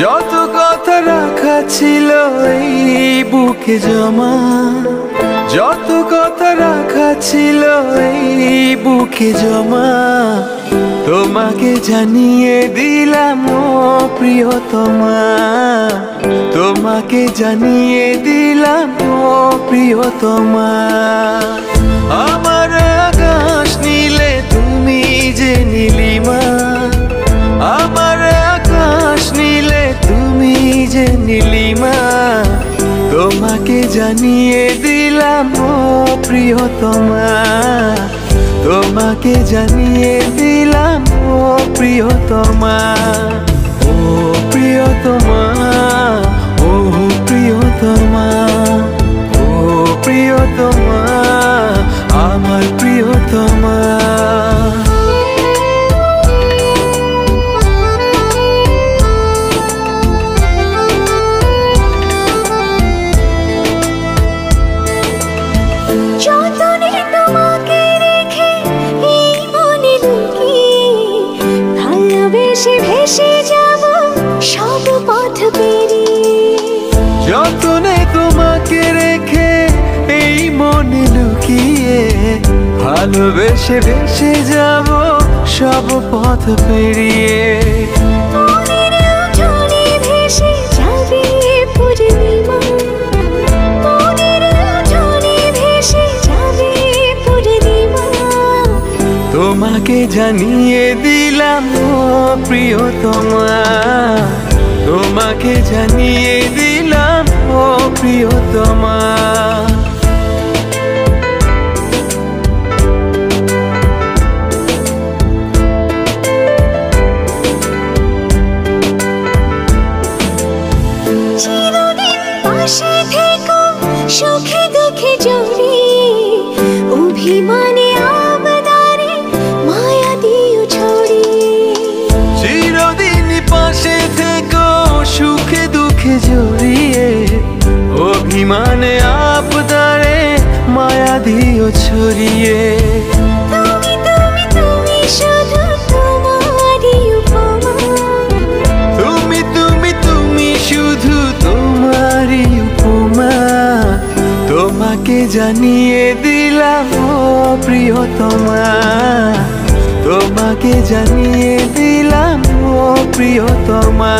যত কথা রাখা ছিল এই বুকে জমা, যত কথা রাখা ছিল এই বুকে জমা, তোমাকে জানিয়ে দিলাম ও প্রিয়তমা, তোমাকে জানিয়ে দিলাম ও প্রিয়তমা। আমার আকাশ নীলে তুমি যে নীলিমা, আমার আকাশ নীলে তুমি যে নীলিমা, তোমাকে জানিয়ে দিলাম ও প্রিয়তমা, তোমাকে জানিয়ে দিলাম ও প্রিয়তমা। ও প্রিয়তমা, ও প্রিয়তমা, ও প্রিয়তমা, আমার প্রিয়তমা। ভেসে যাব সব পথ পেরিয়ে, যতনে তোমাকে রেখে এই মনে লুকিয়ে, ভালোবেসে ভেসে যাব সব পথ পেরিয়ে। মনের উঠোনে ভেসে যাবে পূর্ণিমা, মনের উঠোনে ভেসে যাবে পূর্ণিমা, তোমাকে জানিয়ে দিলাম ও প্রিয়তমা, তোমাকে জানিয়ে দিলাম ও প্রিয়তমা। চিরদিন পাশে থেকো সুখে দুঃখে জড়িয়ে, অভিমানে আবদারে মায়া দিও ছড়িয়ে। চিরদিন পাশে থেকো সুখে দুঃখে জড়িয়ে, অভিমানে আবদারে মায়া দিও ছড়িয়ে। তুমি তুমি তুমি শুধু তোমারই উপমা, তুমি তুমি তুমি শুধু তোমারই উপমা, তোমাকে জানিয়ে দিলাম ও প্রিয়তমা, তোমাকে জানিয়ে দিলাম ও প্রিয়তমা।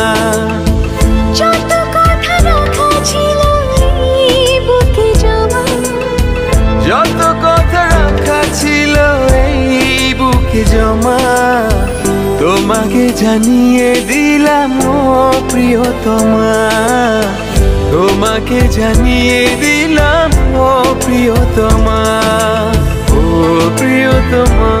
যত কথা রাখা ছিল এই বুকে জমা, যত কথা রাখা ছিল এই বুকে জমা, তোমাকে জানিয়ে দিলাম ও প্রিয়তমা, তোমাকে জানিয়ে দিলাম ও প্রিয়তমা, ও প্রিয়তমা।